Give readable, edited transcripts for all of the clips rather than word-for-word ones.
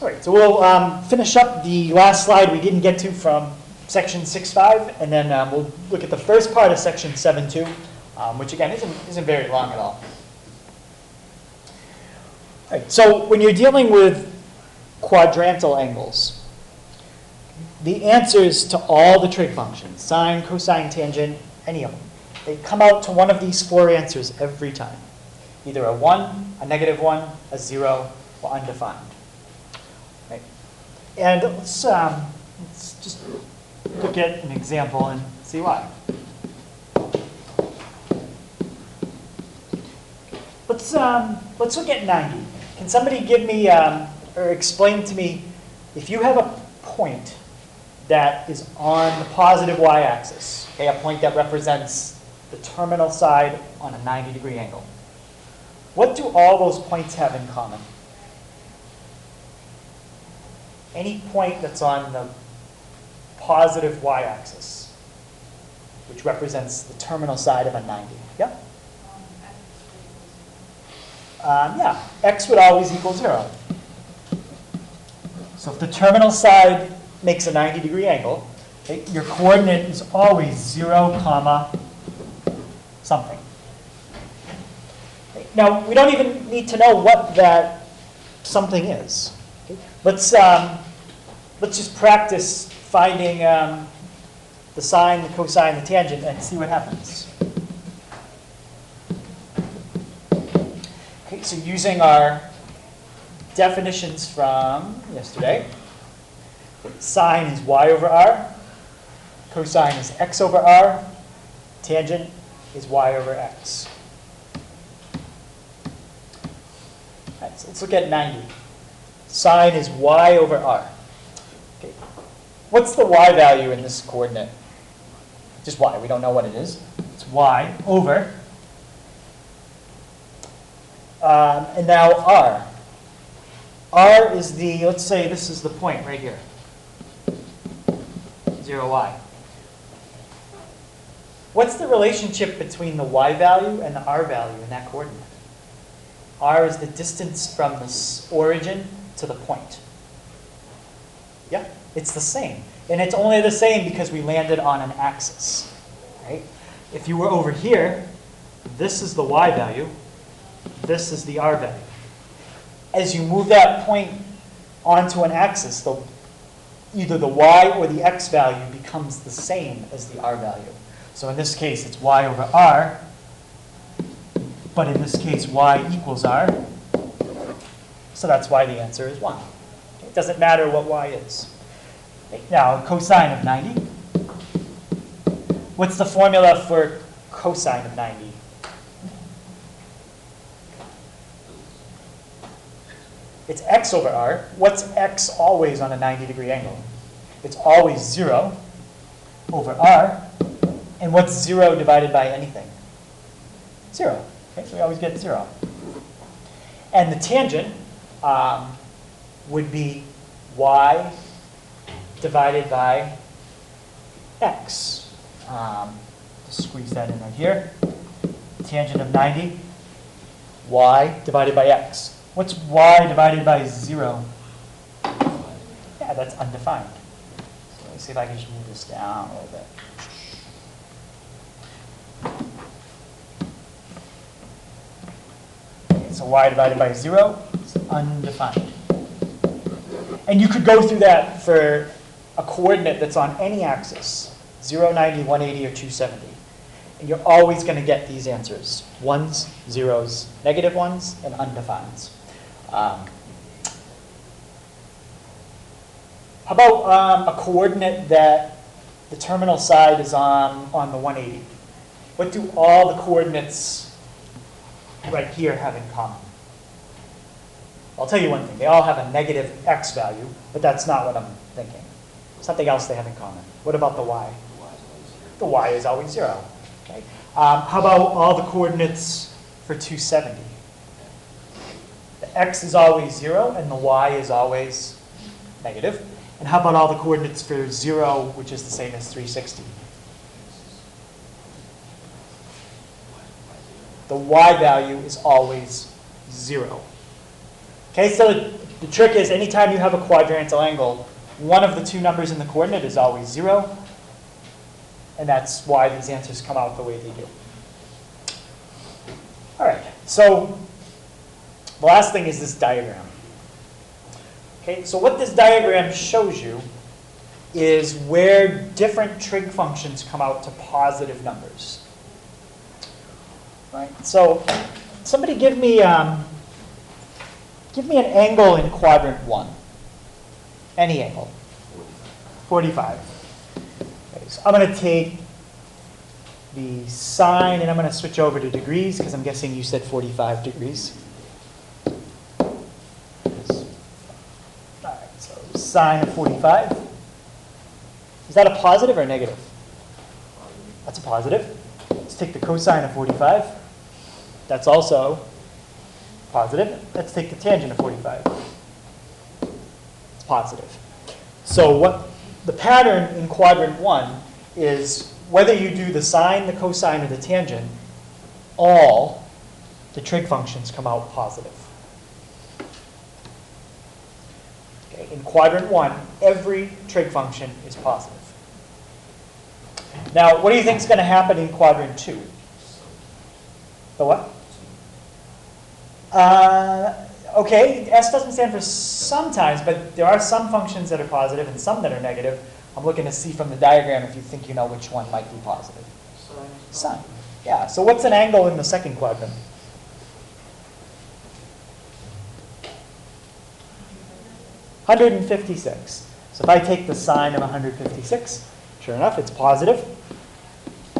All right, so we'll finish up the last slide we didn't get to from section 6.5, and then we'll look at the first part of section 7.2, which again isn't very long at all. All right, so when you're dealing with quadrantal angles, the answers to all the trig functions, sine, cosine, tangent, any of them, they come out to one of these four answers every time. Either a 1, a -1, a 0, or undefined. Right? And let's just look at an example and see why. Let's look at 90. Can somebody give me or explain to me, if you have a point that is on the positive y-axis, okay, a point that represents the terminal side on a 90-degree angle, what do all those points have in common? Any point that's on the positive y-axis, which represents the terminal side of a 90. Yeah? Yeah, x would always equal 0. So if the terminal side makes a 90-degree angle, okay, your coordinate is always 0, comma, something. Okay, now, we don't even need to know what that something is. Okay? Let's just practice finding the sine, the cosine, the tangent, and see what happens. Okay, so using our definitions from yesterday, sine is y over r, cosine is x over r, tangent is y over x. All right, so let's look at 90. Sine is y over r. Okay. What's the y value in this coordinate? Just y. We don't know what it is. It's y over. And now r. R is the, let's say this is the point right here. 0y. What's the relationship between the y value and the r value in that coordinate? R is the distance from the origin to the point. Yeah, it's the same. And it's only the same because we landed on an axis. Right? If you were over here, this is the y value, this is the r value. As you move that point onto an axis, either the y or the x value becomes the same as the r value. So in this case, it's y over r, but in this case, y equals r. So that's why the answer is 1. It doesn't matter what y is. Now, cosine of 90. What's the formula for cosine of 90? It's x over r. What's x always on a 90-degree angle? It's always 0 over r. And what's 0 divided by anything? 0. Okay, so we always get 0. And the tangent would be y divided by x. Just squeeze that in right here. Tangent of 90, y divided by x. What's y divided by 0? Yeah, that's undefined. So let's see if I can just move this down a little bit. Okay, so y divided by 0 is undefined. And you could go through that for a coordinate that's on any axis, 0, 90, 180, or 270. And you're always going to get these answers: 1s, 0s, -1s, and undefineds. How about a coordinate that the terminal side is on the 180? What do all the coordinates right here have in common? I'll tell you one thing. They all have a negative x value, but that's not what I'm thinking. Something else they have in common. What about the y? The y is always 0. Okay. How about all the coordinates for 270? The x is always 0, and the y is always negative. And how about all the coordinates for 0, which is the same as 360? The y value is always 0. Okay, so The trick is anytime you have a quadrantal angle, one of the two numbers in the coordinate is always 0. And that's why these answers come out the way they do. All right, so the last thing is this diagram. Okay, so what this diagram shows you is where different trig functions come out to positive numbers. Right, so somebody give me an angle in quadrant 1. Any angle. 45. Okay, so I'm going to take the sine and I'm going to switch over to degrees because I'm guessing you said 45 degrees. All right, so sine of 45. Is that a positive or a negative? That's a positive. Let's take the cosine of 45. That's also positive. Let's take the tangent of 45. It's positive. So what the pattern in quadrant 1 is whether you do the sine, the cosine, or the tangent, all the trig functions come out positive. Okay, in quadrant 1, every trig function is positive. Now, what do you think is going to happen in quadrant 2? The what? Okay, S doesn't stand for sometimes, but there are some functions that are positive and some that are negative. I'm looking to see from the diagram if you think you know which one might be positive. Sine. Yeah, so what's an angle in the second quadrant? (156). So if I take the sine of 156, sure enough, it's positive.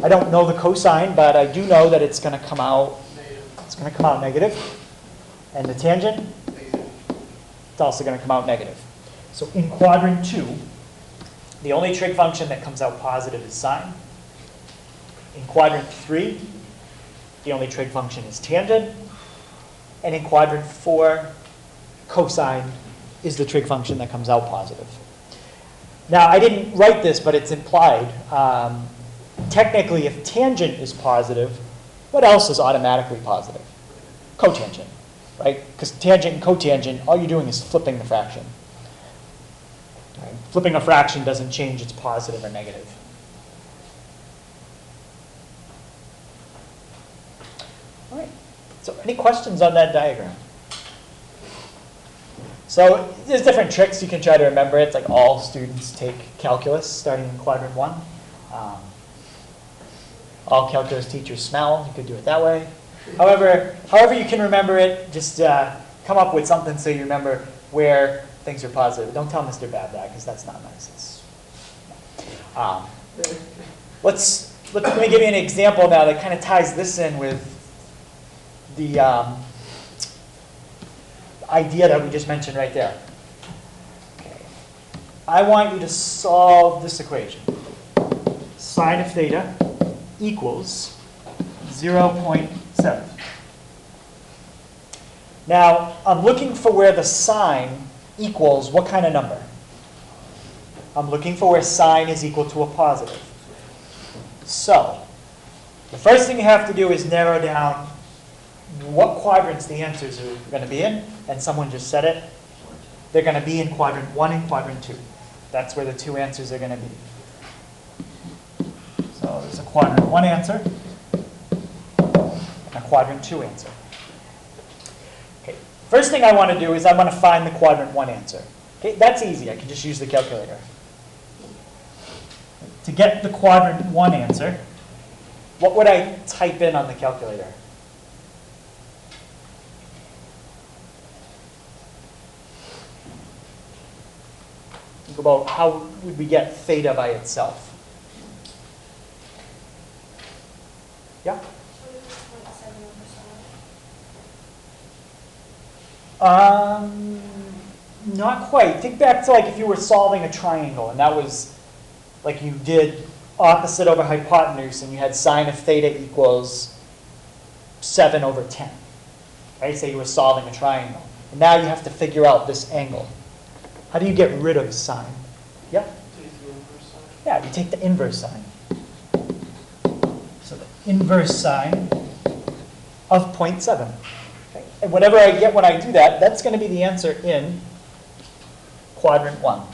I don't know the cosine, but I do know that it's going to come out. It's going to come out negative. And the tangent, it's also going to come out negative. So in quadrant 2, the only trig function that comes out positive is sine. In quadrant 3, the only trig function is tangent. And in quadrant 4, cosine is the trig function that comes out positive. Now, I didn't write this, but it's implied. Technically, if tangent is positive, what else is automatically positive? Cotangent, right? Because tangent and cotangent, all you're doing is flipping the fraction. Right? Flipping a fraction doesn't change its positive or negative. All right. So any questions on that diagram? So there's different tricks you can try to remember it. It's like all students take calculus starting in quadrant 1. All calculus teachers smell. You could do it that way. However you can remember it, just come up with something so you remember where things are positive. Don't tell Mr. Bab that, because that's not nice. Let me give you an example now that kind of ties this in with the idea that we just mentioned right there. Okay. I want you to solve this equation. Sine of theta equals 0.7. Now, I'm looking for where the sine equals what kind of number? I'm looking for where sine is equal to a positive. So, the first thing you have to do is narrow down what quadrants the answers are going to be in. And someone just said it. They're going to be in quadrant 1 and quadrant 2. That's where the two answers are going to be. So there's a quadrant 1 answer and a quadrant 2 answer. Okay. First thing I want to do is I want to find the quadrant 1 answer. Okay, that's easy. I can just use the calculator. To get the quadrant 1 answer, what would I type in on the calculator? Think about how would we get theta by itself? Yeah? Not quite. Think back to like if you were solving a triangle and that was like you did opposite over hypotenuse and you had sine of theta equals 7 over 10. Right? Say you were solving a triangle. And now you have to figure out this angle. How do you get rid of sine? Yeah? Take the inverse sine. Yeah, you take the inverse sine. So the inverse sine of 0.7. Okay. And whatever I get when I do that, that's going to be the answer in quadrant 1. All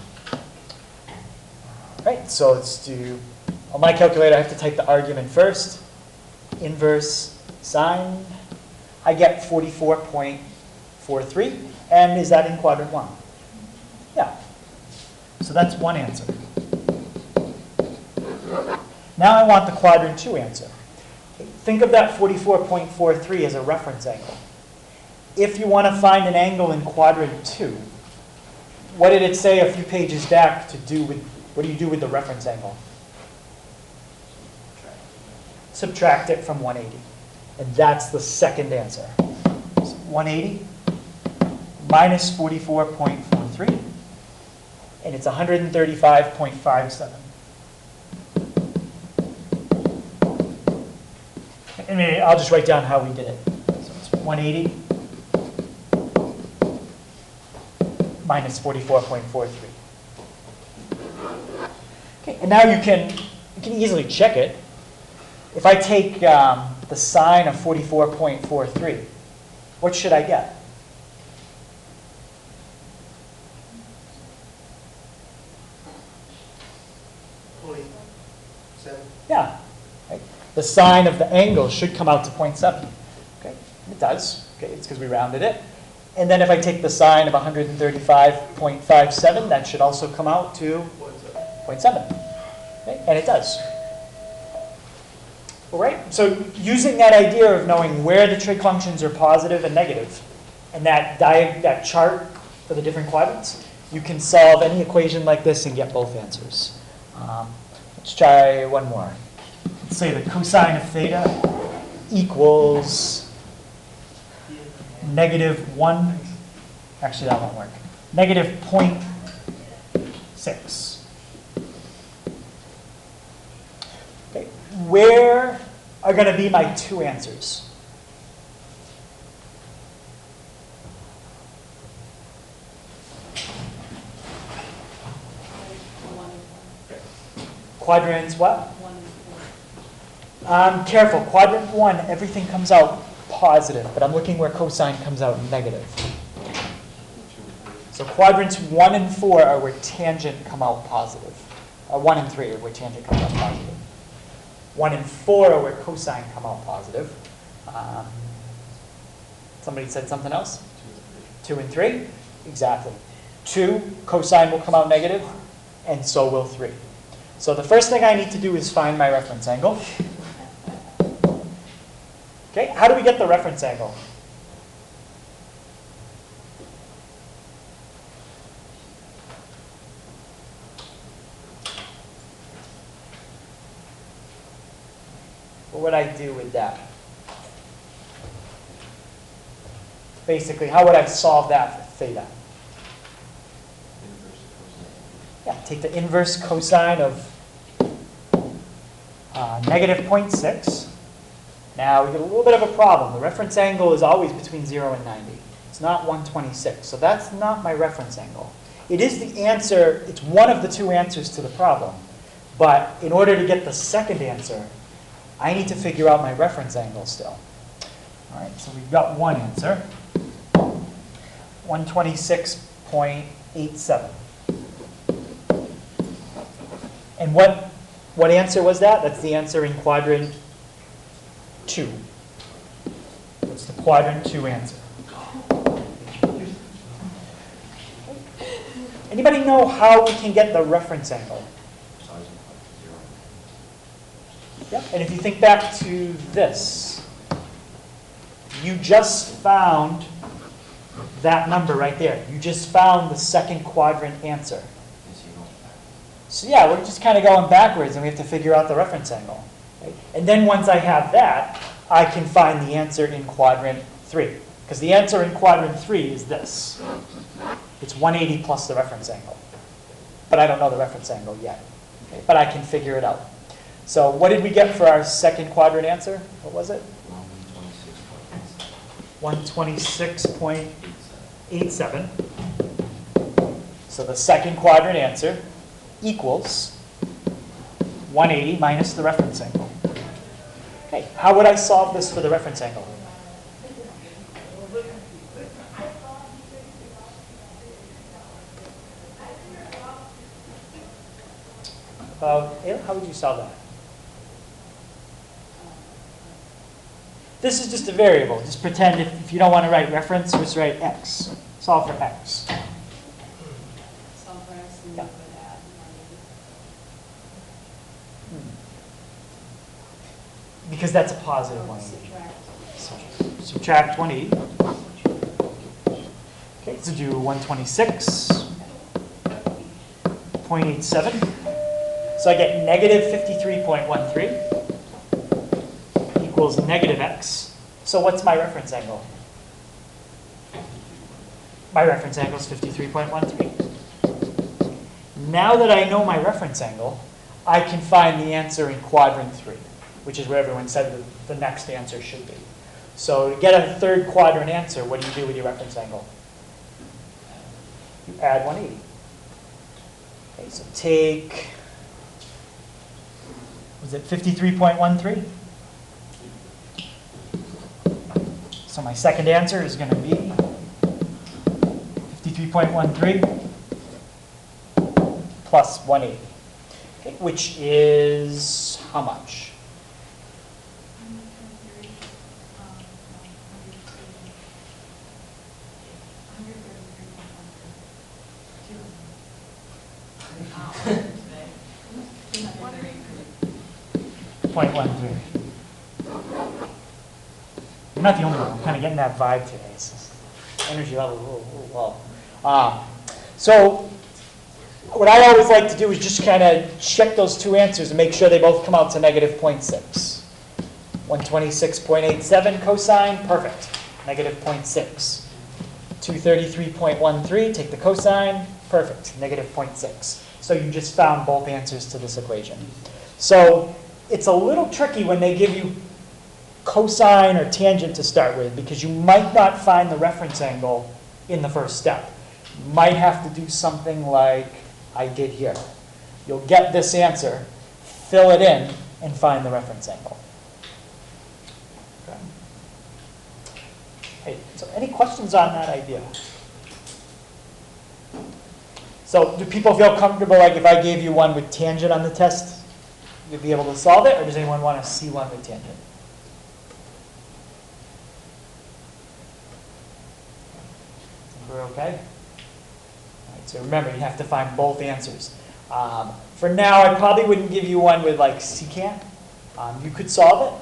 right, so let's do, on my calculator, I have to type the argument first. Inverse sine. I get 44.43. And is that in quadrant 1? Yeah. So that's one answer. Now I want the quadrant 2 answer. Think of that 44.43 as a reference angle. If you want to find an angle in quadrant 2, what did it say a few pages back to do with, what do you do with the reference angle? Subtract it from 180. And that's the second answer. So 180 minus 44.43, and it's 135.57. And maybe I'll just write down how we did it. So it's 180 minus 44.43. Okay, and now you can easily check it. If I take the sine of 44.43, what should I get? Yeah. Right? The sine of the angle should come out to 0.7. Okay, it does. Okay, it's because we rounded it. And then if I take the sine of 135.57, that should also come out to 0.7. Okay, and it does. All right. So using that idea of knowing where the trig functions are positive and negative, and that chart for the different quadrants, you can solve any equation like this and get both answers. Let's try one more. Let's say the cosine of theta equals -1. Actually, that won't work. -0.6. Okay. Where are going to be my two answers? Quadrants what? Careful. Quadrant 1, everything comes out positive, but I'm looking where cosine comes out negative. So quadrants 1 and 4 are where tangent come out positive. 1 and 3 are where tangent comes out positive. 1 and 4 are where cosine come out positive. Somebody said something else? 2 and 3? Exactly. 2, cosine will come out negative, and so will 3. So the first thing I need to do is find my reference angle. Okay, how do we get the reference angle? What would I do with that? Basically, how would I solve that for theta? Yeah, take the inverse cosine of -0.6. Now, we get a little bit of a problem. The reference angle is always between 0 and 90. It's not 126, so that's not my reference angle. It is the answer, it's one of the two answers to the problem. But in order to get the second answer, I need to figure out my reference angle still. All right, so we've got one answer, 126.87. And what answer was that? That's the answer in quadrant 2. That's the quadrant 2 answer. Anybody know how we can get the reference angle? Yep. And if you think back to this, you just found that number right there. You just found the second quadrant answer. So yeah, we're just kind of going backwards, and we have to figure out the reference angle. Right? And then once I have that, I can find the answer in quadrant 3. Because the answer in quadrant 3 is this. It's 180 plus the reference angle. But I don't know the reference angle yet. Okay? But I can figure it out. So what did we get for our second quadrant answer? What was it? 126.87. So the second quadrant answer equals 180 minus the reference angle. Okay, how would I solve this for the reference angle? Ayla, how would you solve that? This is just a variable. Just pretend if you don't want to write reference, just write x. Solve for x. Solve for x and Yeah. you could add Because that's a positive or 180. subtract. Subtract 180. Okay, so do 126.87. So I get negative 53.13 equals negative x. So what's my reference angle? My reference angle is 53.13. Now that I know my reference angle, I can find the answer in quadrant 3, which is where everyone said the next answer should be. So to get a third quadrant answer, what do you do with your reference angle? You add 180. Okay, so take, was it 53.13? So my second answer is going to be 53.13 plus 180, okay, which is how much? .13. You're not the only one. I'm kind of getting that vibe today. It's just energy level a little low. So what I always like to do is just kind of check those two answers and make sure they both come out to negative 0.6. 126.87 cosine, perfect. Negative 0.6. 233.13, take the cosine, perfect. Negative 0.6. So you just found both answers to this equation. So it's a little tricky when they give you cosine or tangent to start with, because you might not find the reference angle in the first step. You might have to do something like I did here. You'll get this answer, fill it in, and find the reference angle. Okay. Hey, so any questions on that idea? So do people feel comfortable, like if I gave you one with tangent on the test, you'd be able to solve it, or does anyone want to see one with tangent? We're okay? All right, so remember, you have to find both answers. For now, I probably wouldn't give you one with like secant. You could solve it,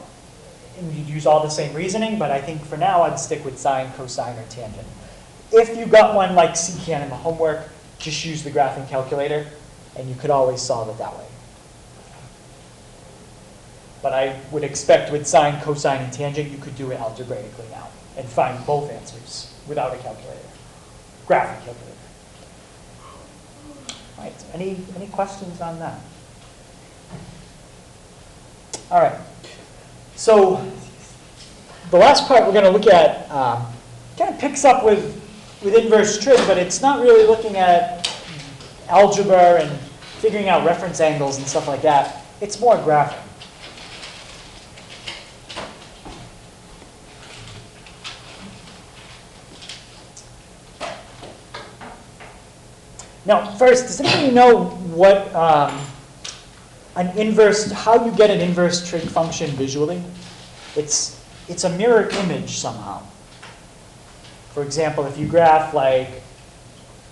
and you'd use all the same reasoning, but I think for now, I'd stick with sine, cosine, or tangent. If you got one like secant in the homework, just use the graphing calculator, and you could always solve it that way. But I would expect with sine, cosine, and tangent, you could do it algebraically now and find both answers without a calculator. Graphing calculator. All right, so any questions on that? All right. So the last part we're going to look at kind of picks up with inverse trig, but it's not really looking at algebra and figuring out reference angles and stuff like that. It's more graphing. Now, first, does anybody know what an inverse, how you get an inverse trig function visually? It's a mirror image somehow. For example, if you graph like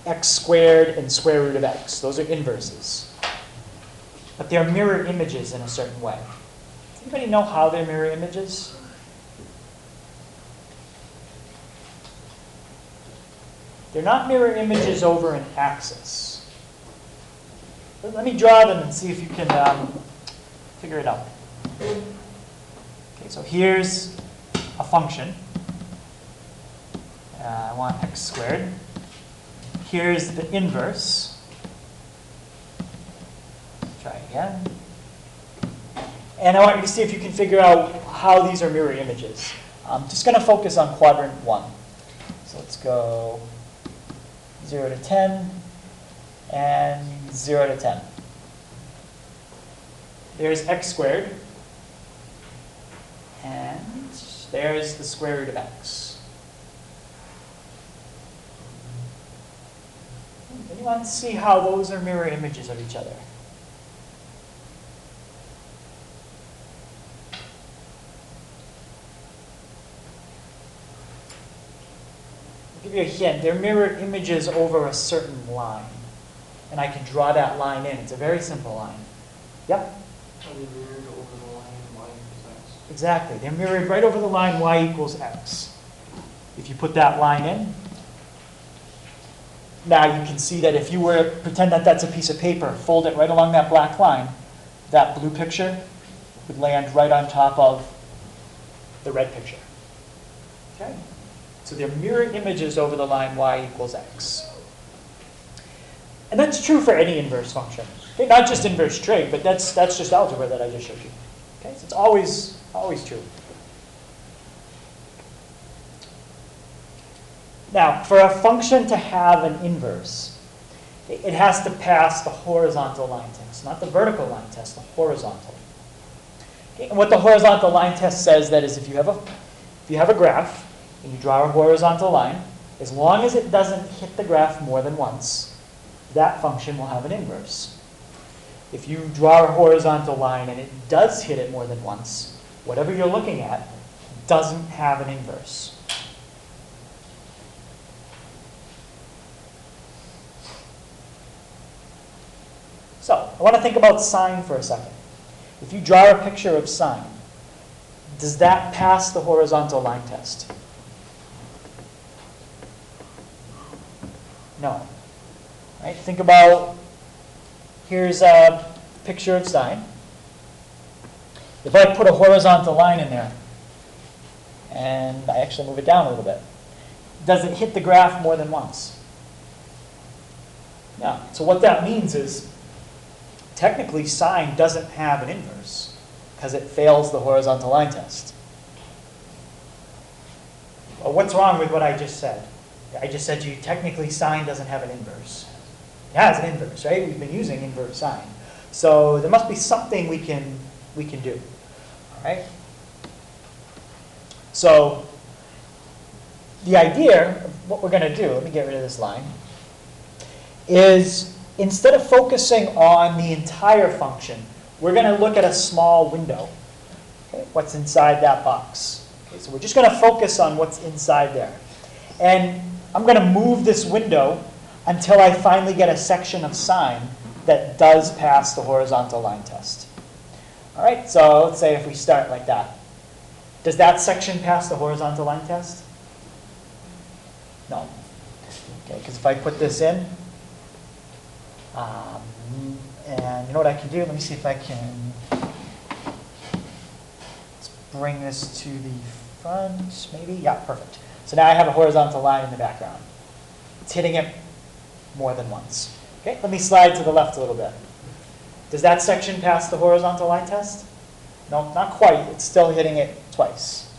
x squared and square root of x, those are inverses. But they're mirror images in a certain way. Does anybody know how they're mirror images? They're not mirror images over an axis. But let me draw them and see if you can figure it out. Okay, so here's a function. I want x squared. Here's the inverse. Try again. And I want you to see if you can figure out how these are mirror images. I'm just going to focus on quadrant 1. So let's go 0 to 10, and 0 to 10. There's x squared, and there's the square root of x. Anyone see how those are mirror images of each other? give you a hint. They're mirror images over a certain line. And I can draw that line in. It's a very simple line. Yep? Are they mirrored over the line y equals x? Exactly. They're mirrored right over the line y equals x. If you put that line in, now you can see that if you were to pretend that that's a piece of paper, fold it right along that black line, that blue picture would land right on top of the red picture. Okay? So they're mirror images over the line y equals x. And that's true for any inverse function. Okay? Not just inverse trig, but that's just algebra that I just showed you. Okay? So it's always true. Now, for a function to have an inverse, it has to pass the horizontal line test, not the vertical line test, the horizontal. Okay? And what the horizontal line test says that is if you have a graph and you draw a horizontal line, as long as it doesn't hit the graph more than once, that function will have an inverse. If you draw a horizontal line and it does hit it more than once, whatever you're looking at doesn't have an inverse. So, I want to think about sine for a second. If you draw a picture of sine, does that pass the horizontal line test? No. Right? Think about, here's a picture of sine. If I put a horizontal line in there, and I actually move it down a little bit, does it hit the graph more than once? No. So what that means is, technically, sine doesn't have an inverse because it fails the horizontal line test. Well, what's wrong with what I just said? I just said to you, technically, sine doesn't have an inverse. It has an inverse, right? We've been using inverse sine. So there must be something we can do. All right? So the idea of what we're going to do, let me get rid of this line, is instead of focusing on the entire function, we're going to look at a small window. Okay? What's inside that box. Okay, so we're just going to focus on what's inside there. And I'm going to move this window until I finally get a section of sine that does pass the horizontal line test. All right, so let's say if we start like that. Does that section pass the horizontal line test? No. Okay, because if I put this in, and you know what I can do? Let me see if I can let's bring this to the front, maybe? Yeah, perfect. So now I have a horizontal line in the background. It's hitting it more than once. Okay, let me slide to the left a little bit. Does that section pass the horizontal line test? No, not quite. It's still hitting it twice.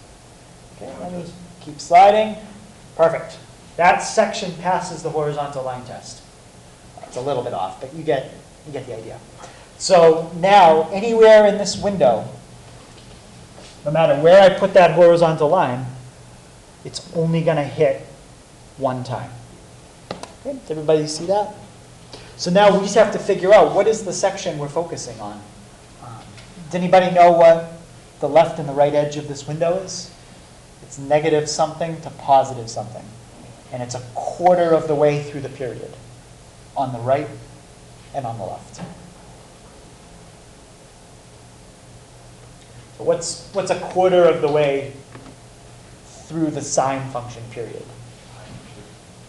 Okay, let me keep sliding. Perfect. That section passes the horizontal line test. It's a little bit off, but you get the idea. So now, anywhere in this window, no matter where I put that horizontal line, it's only going to hit one time. Okay, does everybody see that? So now we just have to figure out what is the section we're focusing on. Does anybody know what the left and the right edge of this window is? It's negative something to positive something. And it's a quarter of the way through the period, on the right and on the left. So what's a quarter of the way through the sine function period?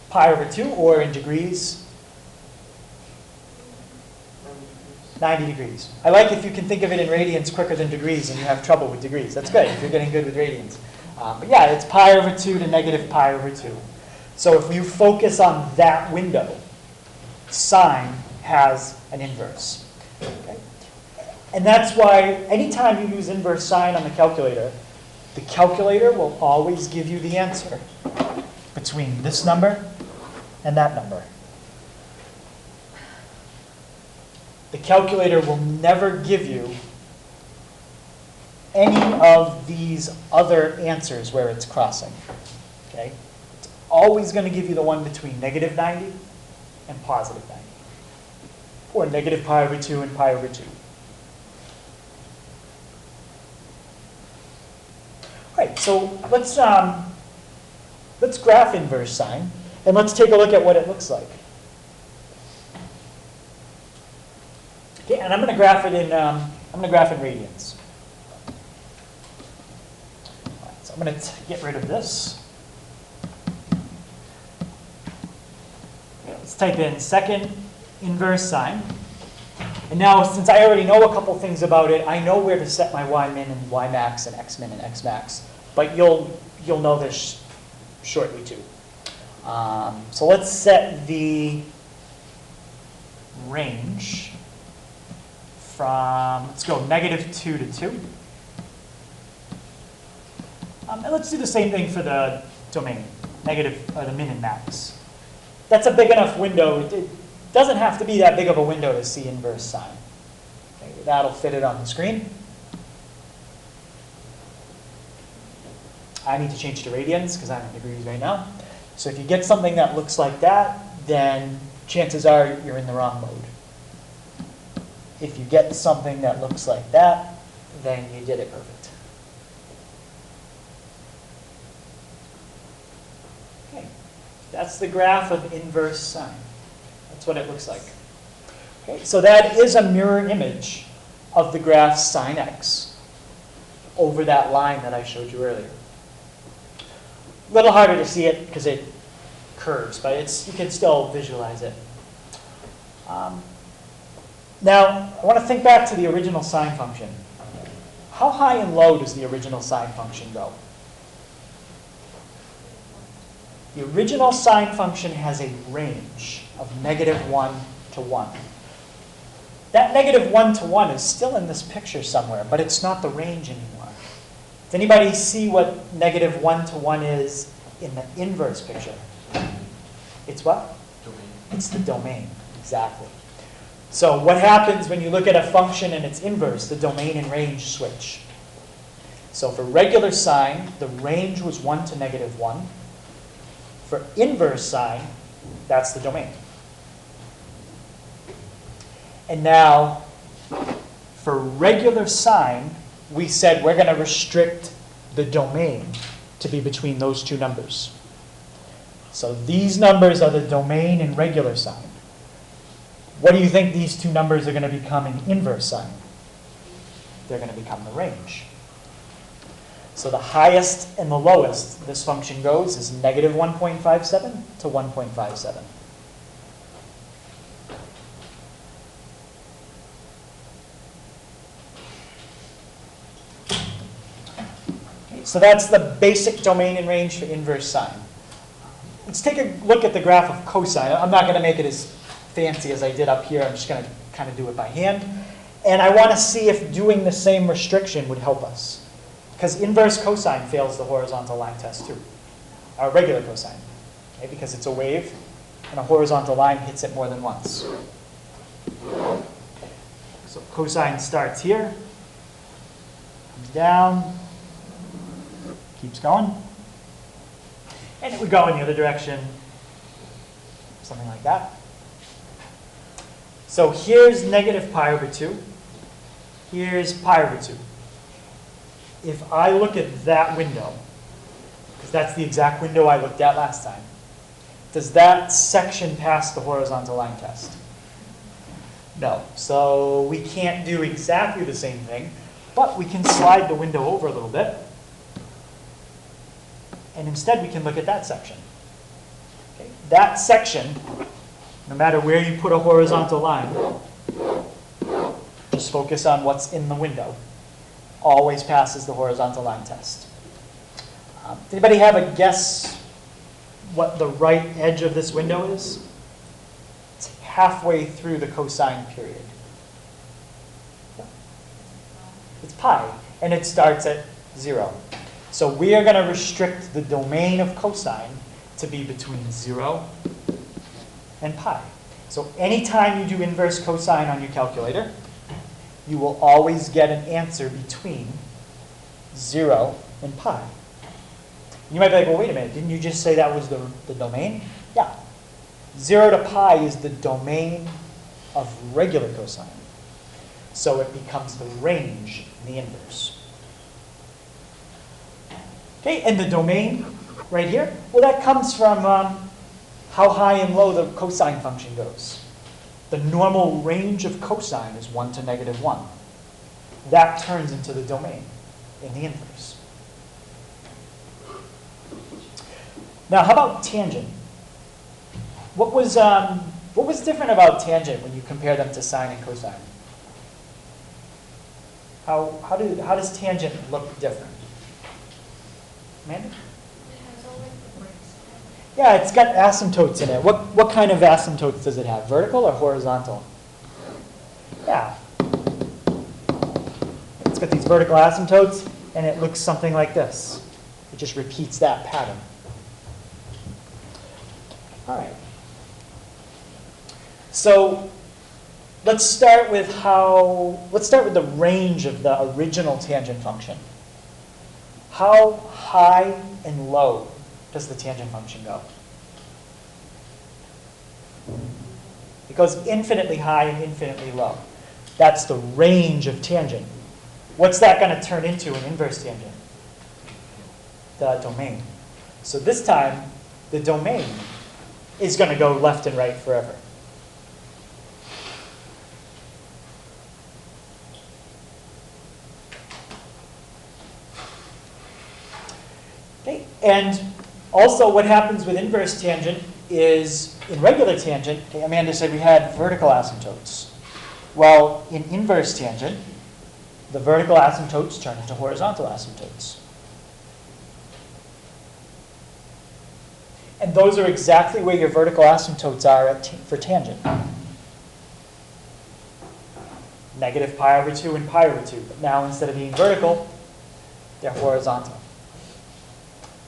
Pi over 2, or in degrees? 90 degrees. I like if you can think of it in radians quicker than degrees and you have trouble with degrees. That's good if you're getting good with radians. But yeah, it's pi over 2 to negative pi over 2. So if you focus on that window, sine has an inverse. Okay? And that's why anytime you use inverse sine on the calculator will always give you the answer between this number and that number. The calculator will never give you any of these other answers where it's crossing. Okay? It's always going to give you the one between negative 90 and positive 90. Or negative pi over 2 and pi over 2. All right, so let's let's graph inverse sine, and let's take a look at what it looks like. Okay, and I'm going to graph it in radians. All right, so I'm going to get rid of this. Okay, let's type in second inverse sine. And now, since I already know a couple things about it, I know where to set my y min and y max and x min and x max. But you'll know this shortly too. So let's set the range from, let's go -2 to 2. And let's do the same thing for the domain, the min and max. That's a big enough window. It doesn't have to be that big of a window to see inverse sine. Okay, that'll fit it on the screen. I need to change to radians because I'm in degrees right now. So if you get something that looks like that, then chances are you're in the wrong mode. If you get something that looks like that, then you did it perfect. Okay, that's the graph of inverse sine. That's what it looks like. Okay, so that is a mirror image of the graph sine x over that line that I showed you earlier. A little harder to see it because it curves, but you can still visualize it. Now, I want to think back to the original sine function. How high and low does the original sine function go? The original sine function has a range of -1 to 1. That -1 to 1 is still in this picture somewhere, but it's not the range anymore. Does anybody see what -1 to 1 is in the inverse picture? It's what? Domain. It's the domain, exactly. So what happens when you look at a function and its inverse? The domain and range switch. So for regular sine, the range was 1 to -1. For inverse sine, that's the domain. And now, for regular sine, we said we're going to restrict the domain to be between those two numbers. So these numbers are the domain in regular sine. What do you think these two numbers are going to become in inverse sine? They're going to become the range. So the highest and the lowest this function goes is -1.57 to 1.57. So that's the basic domain and range for inverse sine. Let's take a look at the graph of cosine. I'm not going to make it as fancy as I did up here. I'm just going to kind of do it by hand. And I want to see if doing the same restriction would help us. Because inverse cosine fails the horizontal line test too. Our regular cosine. Okay, because it's a wave, and a horizontal line hits it more than once. So cosine starts here, comes down, keeps going, and it would go in the other direction, something like that. So here's -pi/2. Here's pi/2. If I look at that window, because that's the exact window I looked at last time, does that section pass the horizontal line test? No. So we can't do exactly the same thing, but we can slide the window over a little bit. And instead we can look at that section. Okay. That section, no matter where you put a horizontal line, just focus on what's in the window, always passes the horizontal line test. Does anybody have a guess what the right edge of this window is? It's halfway through the cosine period. It's pi, and it starts at 0. So we are going to restrict the domain of cosine to be between 0 and pi. So anytime you do inverse cosine on your calculator, you will always get an answer between 0 and pi. You might be like, well, wait a minute, didn't you just say that was the domain? Yeah. 0 to pi is the domain of regular cosine. So it becomes the range in the inverse. Okay, and the domain right here? Well, that comes from how high and low the cosine function goes. The normal range of cosine is 1 to -1. That turns into the domain in the inverse. Now, how about tangent? What was different about tangent when you compare them to sine and cosine? How does tangent look different? Amanda? It has all like the breaks. Yeah, it's got asymptotes in it. What kind of asymptotes does it have? Vertical or horizontal? Yeah. It's got these vertical asymptotes, and it looks something like this. It just repeats that pattern. All right. So let's start with the range of the original tangent function. How high and low does the tangent function go? It goes infinitely high and infinitely low. That's the range of tangent. What's that going to turn into an inverse tangent? The domain. So this time, the domain is going to go left and right forever. Okay. And also what happens with inverse tangent is, in regular tangent, Amanda said we had vertical asymptotes. Well, in inverse tangent, the vertical asymptotes turn into horizontal asymptotes. And those are exactly where your vertical asymptotes are for tangent. Negative pi/2 and pi/2. But now instead of being vertical, they're horizontal.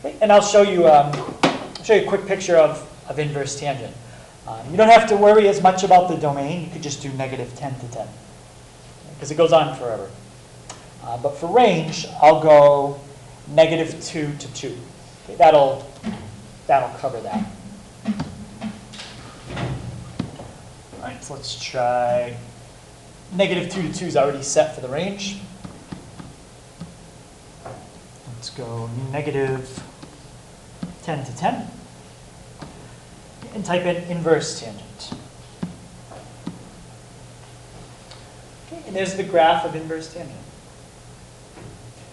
Okay, and I'll show you a quick picture of inverse tangent. You don't have to worry as much about the domain. You could just do -10 to 10, because it goes on forever. But for range, I'll go -2 to 2. Okay, that'll cover that. All right, so let's try -2 to 2 is already set for the range. Let's go -10 to 10. And type in inverse tangent. Okay, and there's the graph of inverse tangent.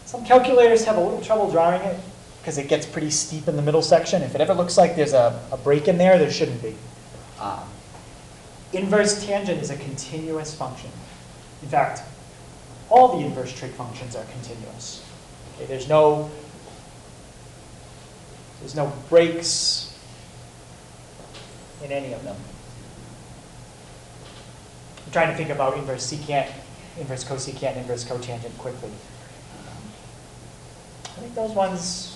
Some calculators have a little trouble drawing it because it gets pretty steep in the middle section. If it ever looks like there's a break in there, there shouldn't be. Inverse tangent is a continuous function. In fact, all the inverse trig functions are continuous. Okay, there's no breaks in any of them. I'm trying to think about inverse secant, inverse cosecant, inverse cotangent quickly. I think those ones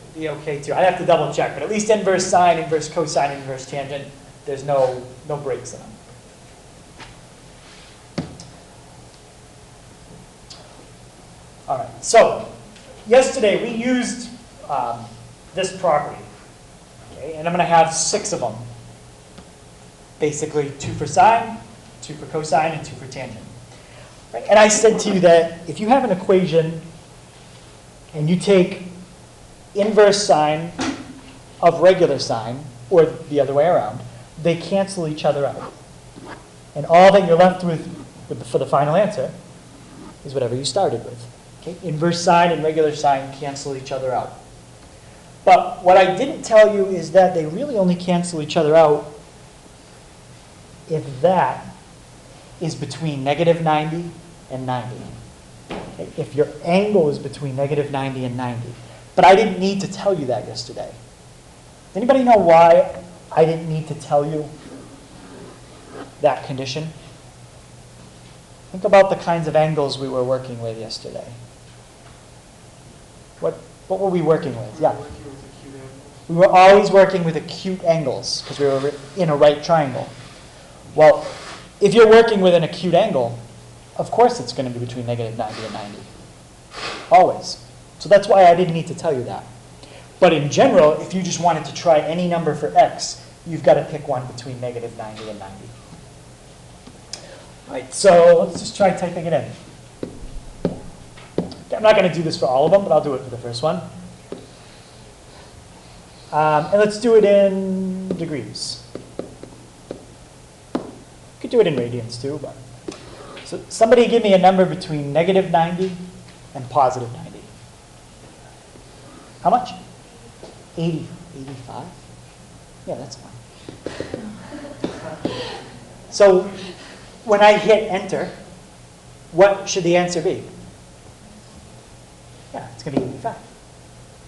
would be okay too. I'd have to double check, but at least inverse sine, inverse cosine, inverse tangent, there's no breaks in them. All right, so yesterday we used this property. Okay, and I'm going to have 6 of them. Basically 2 for sine, 2 for cosine, and 2 for tangent. Right? And I said to you that if you have an equation and you take inverse sine of regular sine, or the other way around, they cancel each other out. And all that you're left with for the final answer is whatever you started with. Okay? Inverse sine and regular sine cancel each other out. But what I didn't tell you is that they really only cancel each other out if that is between -90 and 90. Okay? If your angle is between -90 and 90. But I didn't need to tell you that yesterday. Does anybody know why I didn't need to tell you that condition? Think about the kinds of angles we were working with yesterday. What were we working with? Yeah. We were always working with acute angles because we were in a right triangle. Well, if you're working with an acute angle, of course it's going to be between -90 and 90. Always. So that's why I didn't need to tell you that. But in general, if you just wanted to try any number for x, you've got to pick one between -90 and 90. All right, so let's just try typing it in. I'm not going to do this for all of them, but I'll do it for the first one. And let's do it in degrees. You could do it in radians too, but. So somebody give me a number between negative 90 and positive 90. How much? 80. 85? Yeah, that's fine. So when I hit enter, what should the answer be? Yeah, it's going to be 85.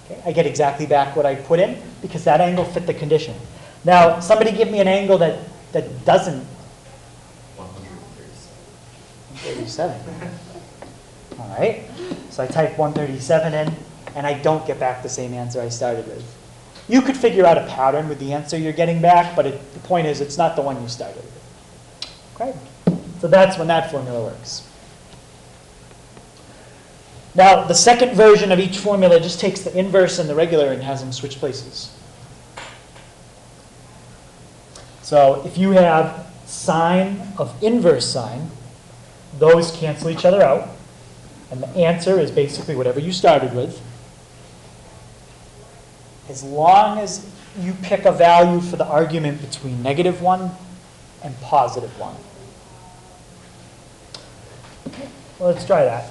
Okay, I get exactly back what I put in because that angle fit the condition. Now, somebody give me an angle that doesn't. 137. All right. So I type 137 in, and I don't get back the same answer I started with. You could figure out a pattern with the answer you're getting back, but the point is it's not the one you started with. Okay? So that's when that formula works. Now, the second version of each formula just takes the inverse and the regular and has them switch places. So if you have sine of inverse sine, those cancel each other out. And the answer is basically whatever you started with. As long as you pick a value for the argument between negative 1 and positive 1. Well, let's try that.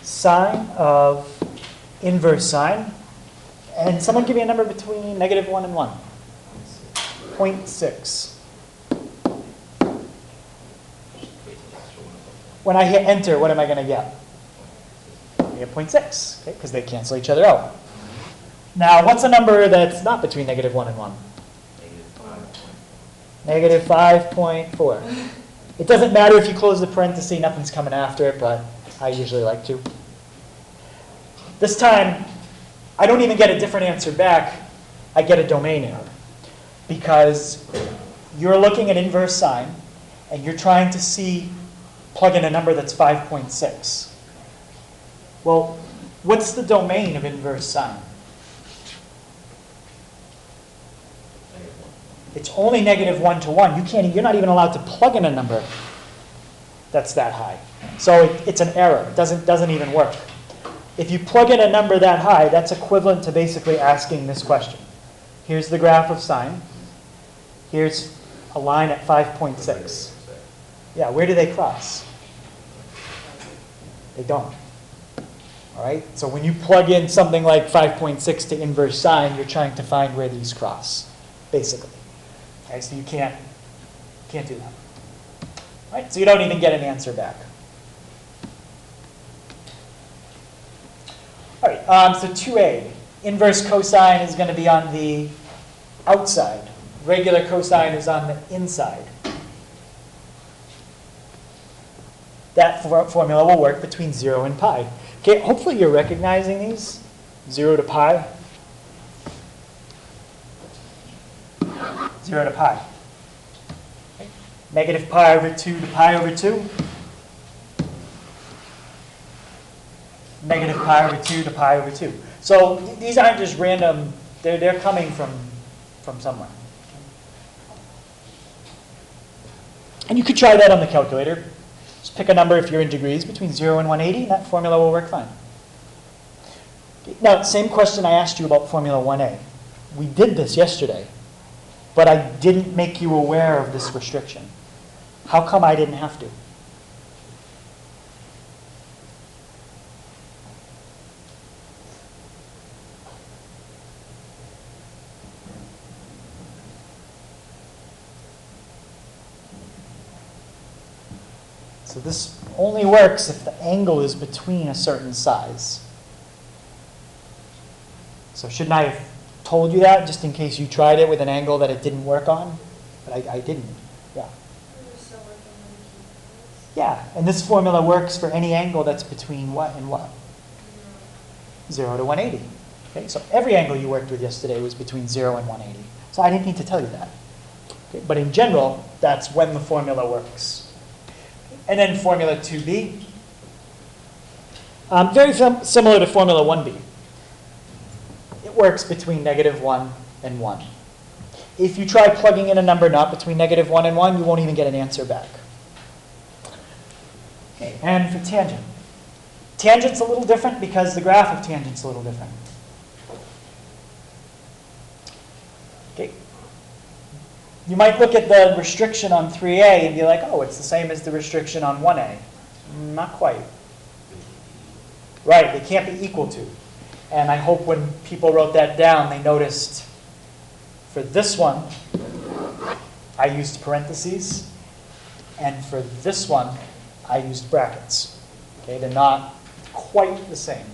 Sine of inverse sine. And someone give me a number between negative 1 and 1. 0.6. When I hit enter, what am I going to get? I get 0.6, okay, because they cancel each other out. Now, what's a number that's not between negative 1 and 1? Negative 5.4. It doesn't matter if you close the parenthesis, nothing's coming after it, but I usually like to. This time, I don't even get a different answer back. I get a domain error. Because you're looking at inverse sine, and you're trying to plug in a number that's 5.6. Well, what's the domain of inverse sine? It's only negative 1 to 1. You're not even allowed to plug in a number that's that high. So it's an error. It doesn't even work. If you plug in a number that high, that's equivalent to basically asking this question. Here's the graph of sine. Here's a line at 5.6. Yeah, where do they cross? They don't. All right? So when you plug in something like 5.6 to inverse sine, you're trying to find where these cross, basically. Okay, so you can't do that. All right? So you don't even get an answer back. All right, so 2a. Inverse cosine is going to be on the outside. Regular cosine is on the inside. That formula will work between 0 and pi. Okay, hopefully you're recognizing these. 0 to pi. 0 to pi. Okay. Negative pi over 2 to pi over 2. Negative pi over 2 to pi over 2. So these aren't just random. They're coming from somewhere. And you could try that on the calculator. Just pick a number if you're in degrees between 0 and 180, and that formula will work fine. Now, same question I asked you about formula 1a. We did this yesterday, but I didn't make you aware of this restriction. How come I didn't have to? So this only works if the angle is between a certain size. So shouldn't I have told you that just in case you tried it with an angle that it didn't work on? But I didn't. Yeah. Yeah, and this formula works for any angle that's between what and what? 0 to 180. Okay, so every angle you worked with yesterday was between 0 and 180. So I didn't need to tell you that. Okay, but in general, that's when the formula works. And then formula 2b. Very similar to formula 1b. It works between negative 1 and 1. If you try plugging in a number not between negative 1 and 1, you won't even get an answer back. Okay, and for tangent. Tangent's a little different because the graph of tangent's a little different. Okay. You might look at the restriction on 3a and be like, oh, it's the same as the restriction on 1a. Not quite. Right, they can't be equal to. And I hope when people wrote that down, they noticed for this one, I used parentheses, and for this one, I used brackets. Okay, they're not quite the same.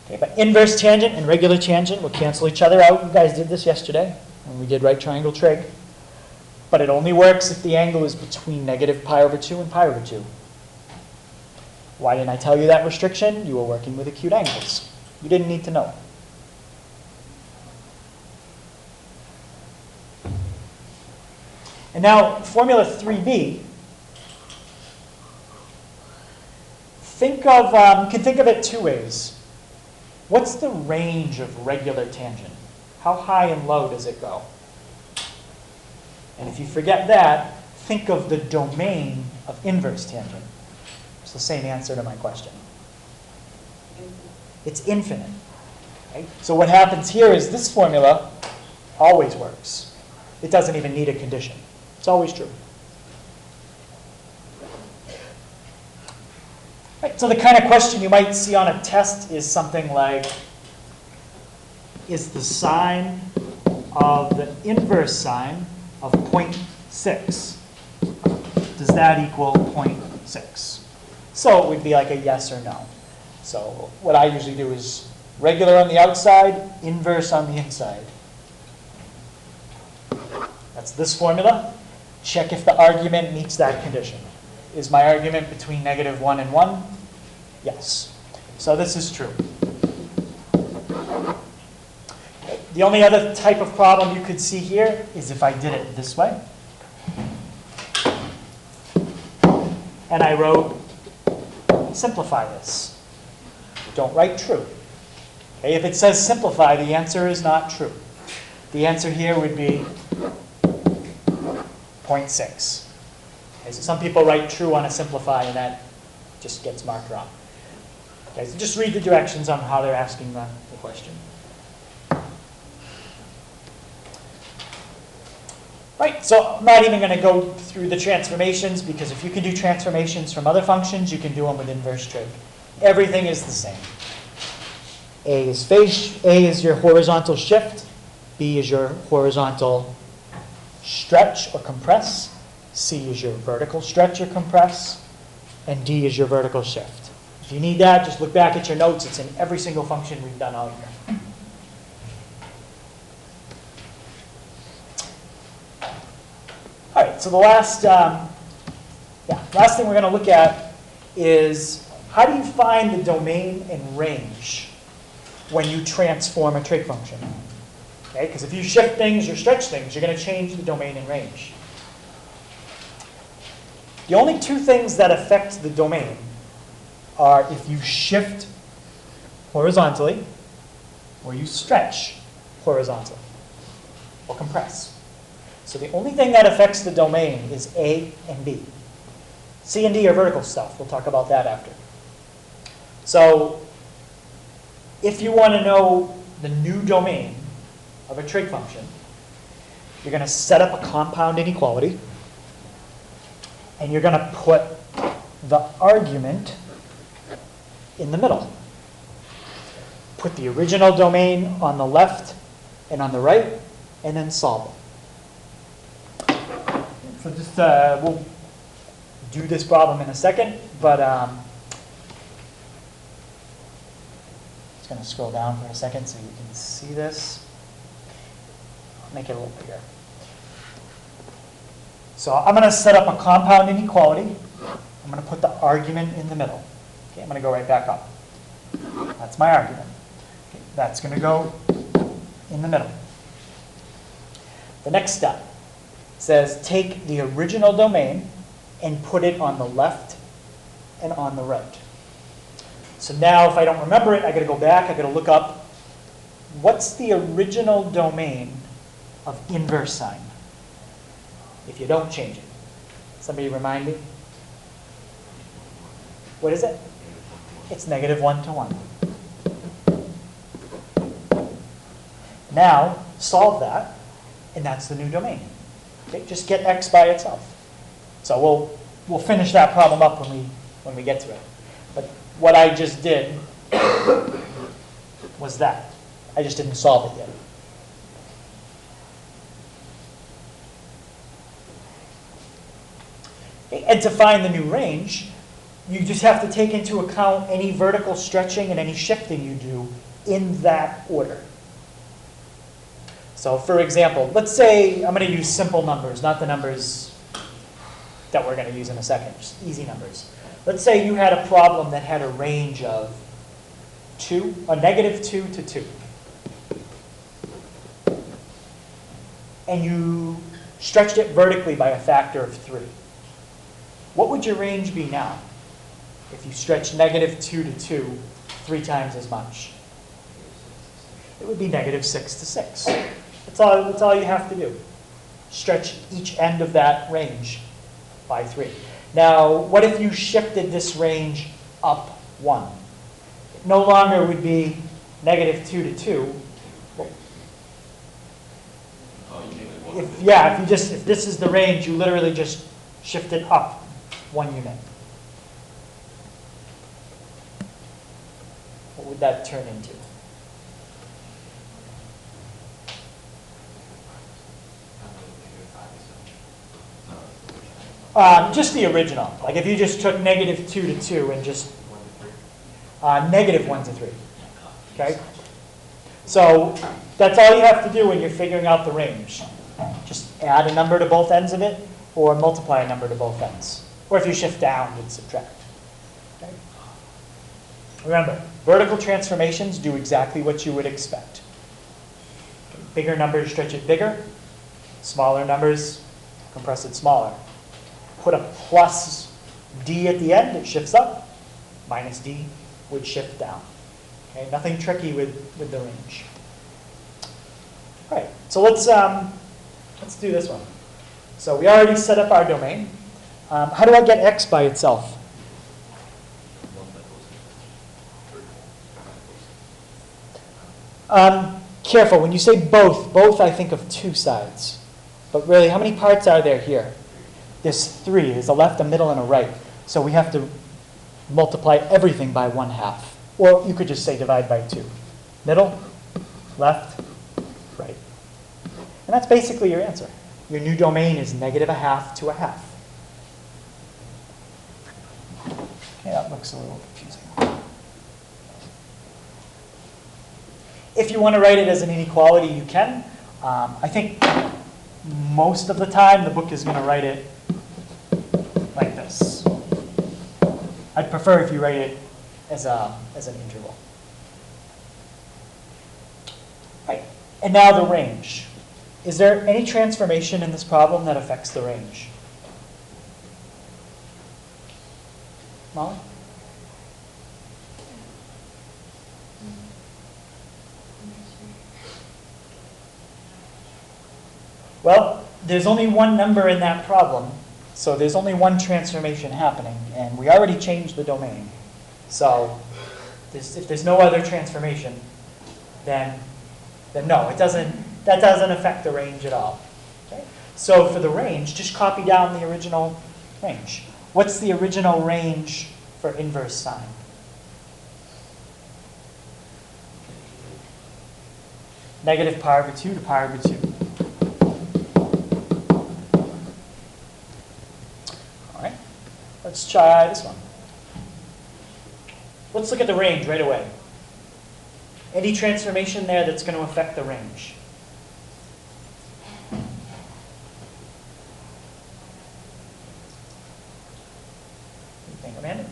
Okay, but inverse tangent and regular tangent will cancel each other out. You guys did this yesterday when we did right triangle trig. But it only works if the angle is between negative pi over 2 and pi over 2. Why didn't I tell you that restriction? You were working with acute angles. You didn't need to know it. And now, formula 3b, you can think of it two ways. What's the range of regular tangent? How high and low does it go? And if you forget that, think of the domain of inverse tangent. It's the same answer to my question. It's infinite. Okay? So what happens here is this formula always works. It doesn't even need a condition. It's always true. Right, so the kind of question you might see on a test is something like, is the sine of the inverse sine of 0.6, does that equal 0.6? So it would be like a yes or no. So what I usually do is regular on the outside, inverse on the inside. That's this formula. Check if the argument meets that condition. Is my argument between negative 1 and 1? Yes. So this is true. The only other type of problem you could see here is if I did it this way. And I wrote, simplify this. Don't write true. Okay, if it says simplify, the answer is not true. The answer here would be 0.6. Okay, so some people write true on a simplify, and that just gets marked wrong. Okay, so just read the directions on how they're asking the question. Right, so I'm not even going to go through the transformations, because if you can do transformations from other functions, you can do them with inverse trig. Everything is the same. A is your horizontal shift. B is your horizontal stretch or compress. C is your vertical stretch or compress. And D is your vertical shift. If you need that, just look back at your notes. It's in every single function we've done all year. All right, so the last thing we're going to look at is how do you find the domain and range when you transform a trig function? Okay, because if you shift things or stretch things, you're going to change the domain and range. The only two things that affect the domain are if you shift horizontally or you stretch horizontally or compress. So the only thing that affects the domain is A and B. C and D are vertical stuff. We'll talk about that after. So if you want to know the new domain of a trig function, you're going to set up a compound inequality, and you're going to put the argument in the middle. Put the original domain on the left and on the right, and then solve it. So just, we'll do this problem in a second, but just going to scroll down for a second so you can see this. I'll make it a little bigger. So I'm going to set up a compound inequality. I'm going to put the argument in the middle. Okay, I'm going to go right back up. That's my argument. Okay, that's going to go in the middle. The next step says take the original domain and put it on the left and on the right. So now if I don't remember it, I got to go back, I got to look up what's the original domain of inverse sine if you don't change it. Somebody remind me? What is it? It's negative 1 to 1. Now, solve that, and that's the new domain. Okay, just get x by itself. So we'll finish that problem up when we get to it. But what I just did was that. I just didn't solve it yet. Okay, and to find the new range, you just have to take into account any vertical stretching and any shifting you do in that order. So for example, let's say I'm going to use simple numbers, not the numbers that we're going to use in a second, just easy numbers. Let's say you had a problem that had a range of negative 2 to 2. And you stretched it vertically by a factor of 3. What would your range be now if you stretched negative 2 to 2 3 times as much? It would be negative 6 to 6. That's all you have to do. Stretch each end of that range by 3. Now, what if you shifted this range up 1? It no longer would be negative 2 to 2. If this is the range, you literally just shift it up 1 unit. What would that turn into? Just the original. Like if you just took negative 2 to 2 and just negative 1 to 3. Okay? So that's all you have to do when you're figuring out the range. Just add a number to both ends of it or multiply a number to both ends. Or if you shift down, you'd subtract. Okay? Remember, vertical transformations do exactly what you would expect. Bigger numbers stretch it bigger. Smaller numbers compress it smaller. Put a plus d at the end, it shifts up. Minus d would shift down. Okay, nothing tricky with the range. All right, so let's do this one. So we already set up our domain. How do I get x by itself? Careful, when you say both I think of 2 sides. But really, how many parts are there here? There's 3. There's a left, a middle, and a right. So we have to multiply everything by 1/2. Or you could just say divide by 2. Middle, left, right. And that's basically your answer. Your new domain is negative 1/2 to 1/2. Okay, that looks a little confusing. If you want to write it as an inequality, you can. I think most of the time the book is going to write it like this. I'd prefer if you write it as an interval. Right. And now the range. Is there any transformation in this problem that affects the range? Molly? Well, there's only one number in that problem, so there's only one transformation happening, and we already changed the domain. So if there's no other transformation, then no, that doesn't affect the range at all. Okay? So for the range, just copy down the original range. What's the original range for inverse sine? Negative pi over 2 to pi over 2. All right, let's try this one. Let's look at the range right away. Any transformation there that's going to affect the range? Anything, Amanda?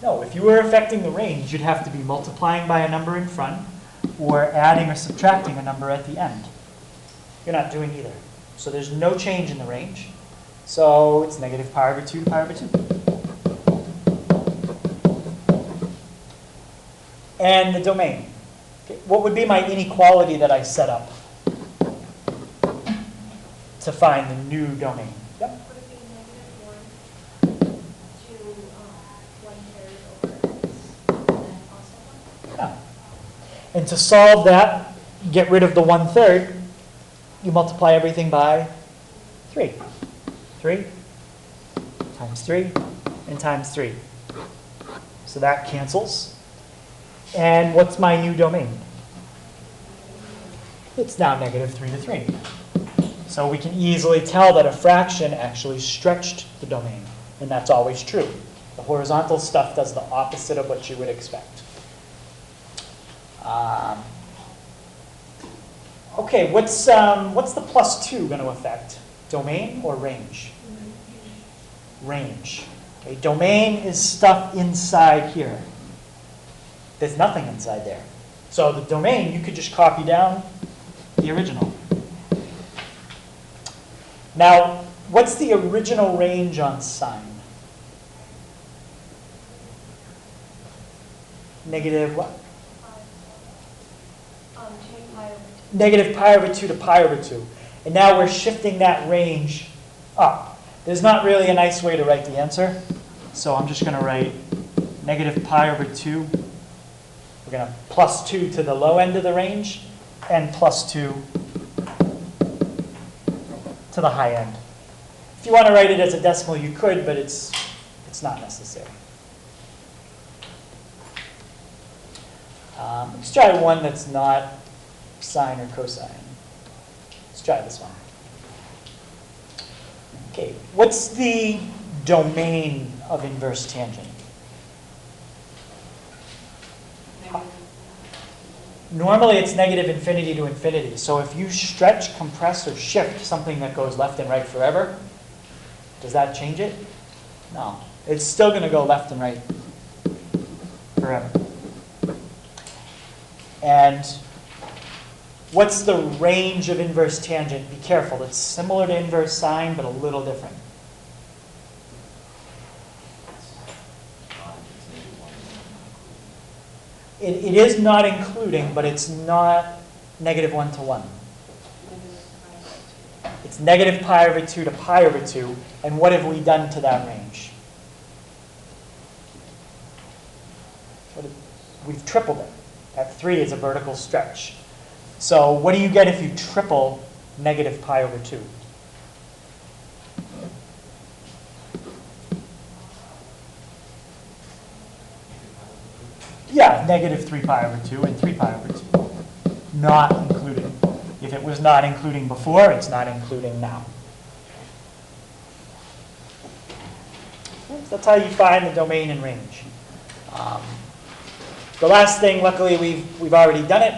No, if you were affecting the range, you'd have to be multiplying by a number in front or adding or subtracting a number at the end. You're not doing either. So there's no change in the range. So it's negative pi over 2 to pi over 2. And the domain. Okay, what would be my inequality that I set up to find the new domain? Yep. Would it be -1 to 1/2? And to solve that, get rid of the 1/3, you multiply everything by 3. 3 times 3 and times 3. So that cancels. And what's my new domain? It's now -3 to 3. So we can easily tell that a fraction actually stretched the domain. And that's always true. The horizontal stuff does the opposite of what you would expect. Okay, what's the +2 going to affect? Domain or range? Range. Okay, domain is stuff inside here. There's nothing inside there. So the domain, you could just copy down the original. Now, what's the original range on sine? Negative what? Negative pi over 2 to pi over 2. And now we're shifting that range up. There's not really a nice way to write the answer. So I'm just going to write negative pi over 2. We're going to +2 to the low end of the range and +2 to the high end. If you want to write it as a decimal, you could, but it's not necessary. Let's try one that's not sine or cosine. Let's try this one. Okay, what's the domain of inverse tangent? Normally it's -infinity to infinity. So if you stretch, compress, or shift something that goes left and right forever, does that change it? No. It's still going to go left and right forever. And what's the range of inverse tangent? Be careful. It's similar to inverse sine, but a little different. It is not including, but it's not -1 to 1. It's negative pi over 2 to pi over 2. And what have we done to that range? We've tripled it. That 3 is a vertical stretch. So what do you get if you triple negative pi over 2? Yeah, -3 pi over 2 and 3 pi over 2. Not including. If it was not including before, it's not including now. That's how you find the domain and range. The last thing, luckily, we've already done it.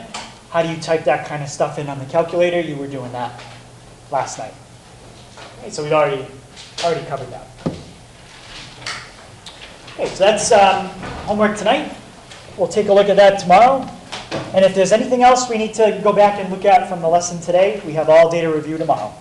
How do you type that kind of stuff in on the calculator? You were doing that last night. Okay, so we've already covered that. Okay, so that's homework tonight. We'll take a look at that tomorrow. And if there's anything else we need to go back and look at from the lesson today, we have all data review tomorrow.